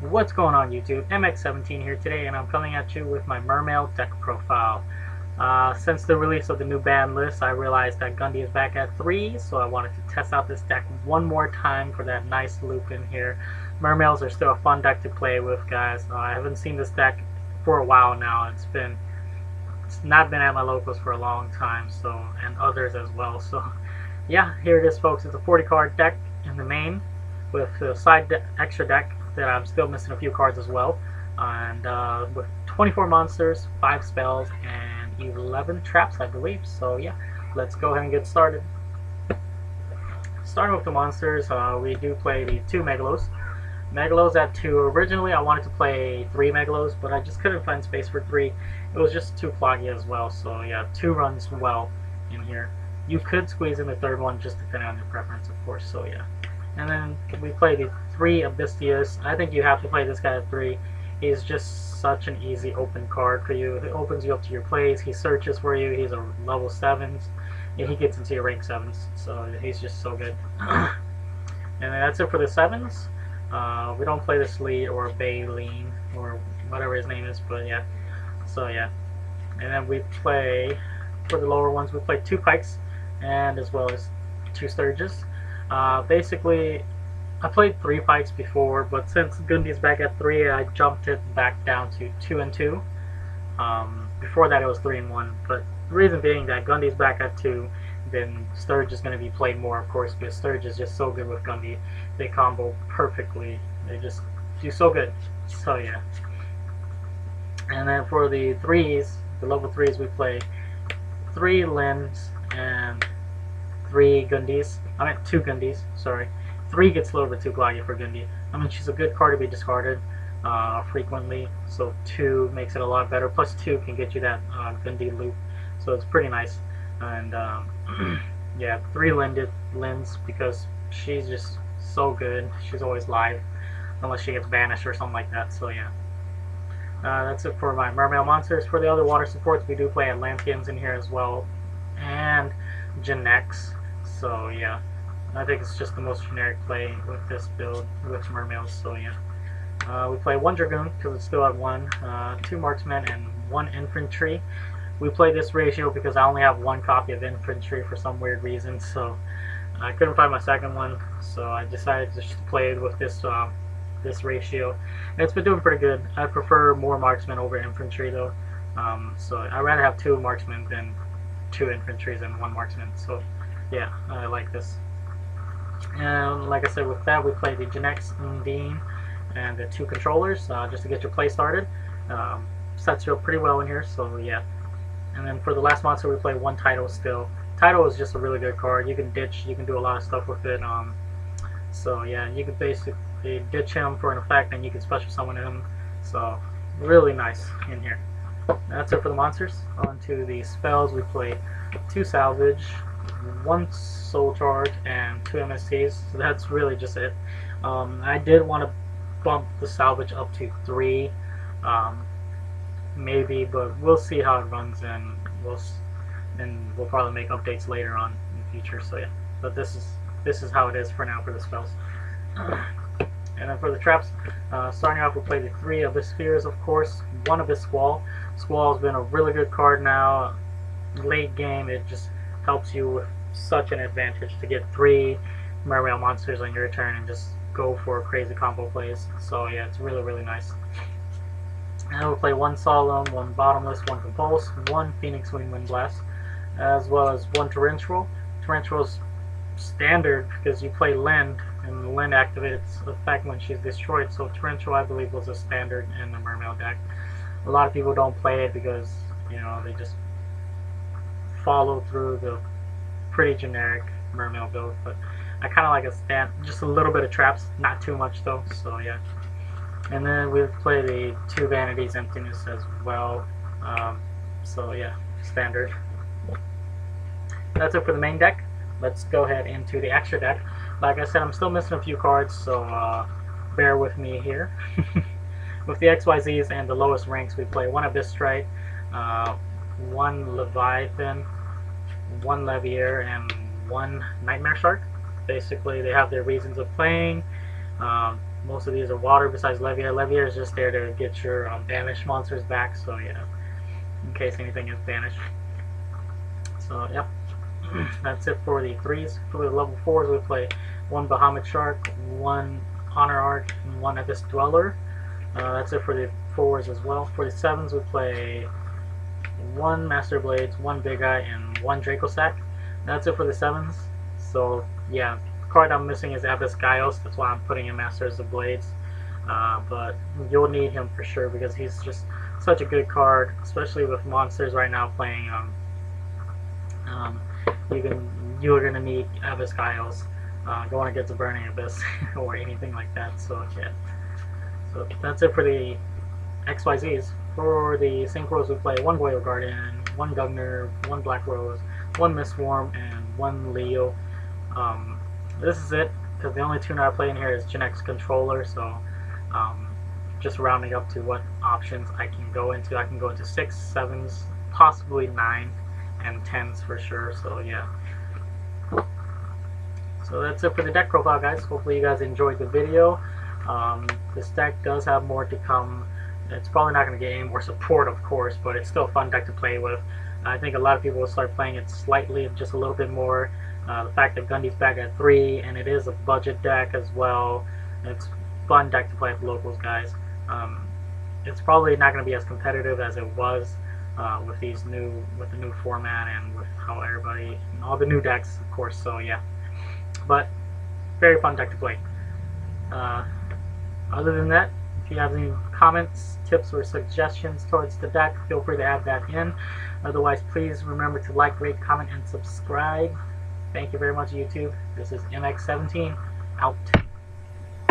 What's going on YouTube? MX17 here today, and I'm coming at you with my Mermail deck profile. Since the release of the new ban list, I realized that Gundy is back at 3, so I wanted to test out this deck one more time for that nice loop in here. Mermails are still a fun deck to play with, guys. I haven't seen this deck for a while now. It's not been at my locals for a long time, so, and others as well. So yeah, here it is, folks. It's a 40 card deck in the main with a extra deck that I'm still missing a few cards as well, and with 24 monsters, 5 spells, and 11 traps, I believe. So yeah, let's go ahead and get started. Starting with the monsters, we do play the 2 Megalos. Megalos at 2. Originally I wanted to play 3 Megalos, but I just couldn't find space for 3. It was just too cloggy as well, so yeah, 2 runs well in here. You could squeeze in the 3rd one, just depending on your preference, of course, so yeah. And then we play the 3 Abysstius. I think you have to play this guy at 3. He's just such an easy open card for you. It opens you up to your plays. He searches for you. He's a level 7s. And he gets into your rank 7s. So he's just so good. And then that's it for the 7s. We don't play the Sleet or Baleen or whatever his name is. But yeah. So yeah. And then we play, for the lower ones, we play 2 Pikes. And as well as 2 Sturges. Basically, I played 3 Pikes before, but since Gundy's back at 3, I jumped it back down to 2 and 2. Before that, it was 3 and 1. But the reason being that Gundy's back at 2, then Sturge is going to be played more, of course, because Sturge is just so good with Gundy. They combo perfectly. They just do so good. So yeah. And then for the 3s, the level 3s, we play 3 Lins and 3 Gundys. I meant 2 Gundys, sorry. 3 gets a little bit too cloggy for Gundy. I mean, she's a good card to be discarded frequently, so 2 makes it a lot better. Plus 2 can get you that Gundy loop, so it's pretty nice. And yeah, 3 Lins because she's just so good. She's always live, unless she gets banished or something like that, so yeah. That's it for my Mermail monsters. For the other water supports, we do play Atlanteans in here as well, and Genex. So yeah, I think it's just the most generic play with this build with Mermails. So yeah, we play 1 Dragoon because it's still at 1, 2 Marksmen, and 1 Infantry. We play this ratio because I only have 1 copy of Infantry for some weird reason, so I couldn't find my second one, so I decided to just play it with this this ratio. And it's been doing pretty good. I prefer more Marksmen over Infantry though, so I'd rather have 2 Marksmen than 2 Infantries and 1 Marksman. So yeah, I like this. And like I said, with that, we play the Genex Undine and the 2 controllers just to get your play started. Sets you up pretty well in here, so yeah. And then for the last monster, we play 1 Tidal still. Tidal is just a really good card. You can ditch, you can do a lot of stuff with it. So yeah, you can basically ditch him for an effect, and you can special summon him. So really nice in here. That's it for the monsters. On to the spells. We play 2 Salvage, 1 Soul Charge, and 2 MSTs. So that's really just it. I did want to bump the Salvage up to 3, maybe, but we'll see how it runs, and we'll probably make updates later on in the future. So yeah, but this is how it is for now for the spells. And then for the traps, starting off, we play the 3 Abyss Spheres, of course, 1 Abyss Squall. Squall has been a really good card now. Late game, it just helps you with such an advantage to get 3 Mermail monsters on your turn and just go for crazy combo plays. So yeah, it's really, really nice. And we'll play 1 Solemn, 1 Bottomless, 1 Compulse, 1 Phoenix Wing Wind Blast, as well as 1 Torrential. Torrential's standard because you play Lend, and Lend activates effect when she's destroyed, so Torrential, I believe, was a standard in the Mermail deck. A lot of people don't play it because, you know, they just follow through the pretty generic Mermail build, but I kind of like just a little bit of traps, not too much though, so yeah. And then we play the 2 Vanities Emptiness as well, so yeah, standard. That's it for the main deck. Let's go ahead into the extra deck. Like I said, I'm still missing a few cards, so bear with me here. With the XYZs and the lowest ranks, we play 1 Abyss Strike, 1 Leviathan, 1 Levier, and 1 Nightmare Shark. Basically, they have their reasons of playing. most of these are water besides Leviair. Leviair is just there to get your banished monsters back, so yeah, in case anything is banished. So yep, that's it for the 3s. For the level 4s, we play 1 Bahamut Shark, 1 Honor Arc, and 1 Abyss Dweller. That's it for the 4s as well. For the 7s, we play 1 Master Blades, 1 Big Eye, and 1 Draco Sack. That's it for the 7s. So yeah, the card I'm missing is Abyss Gaios. That's why I'm putting in Masters of Blades. But you'll need him for sure because he's just such a good card, especially with monsters right now playing. You're gonna need Abyss Gaios going against a Burning Abyss or anything like that. So yeah. So that's it for the XYZs. For the Synchros, we play 1 Goyle Guardian, 1 Gugner, 1 Black Rose, 1 Mistworm, and 1 Leo. This is it, because the only tuner I play in here is Gen X Controller, so just rounding up to what options I can go into. I can go into 6, 7s, possibly 9, and 10s for sure, so yeah. So that's it for the deck profile, guys. Hopefully you guys enjoyed the video. This deck does have more to come. It's probably not going to get any more support, of course, but it's still a fun deck to play with. I think a lot of people will start playing it slightly, just a little bit more. The fact that Gundy's back at 3, and it is a budget deck as well. It's a fun deck to play with locals, guys. It's probably not going to be as competitive as it was with the new format and with how everybody, all the new decks, of course. So yeah, but very fun deck to play. Other than that, if you have any comments, tips, or suggestions towards the deck, feel free to add that in. Otherwise, please remember to like, rate, comment, and subscribe. Thank you very much, YouTube. This is MX17, out.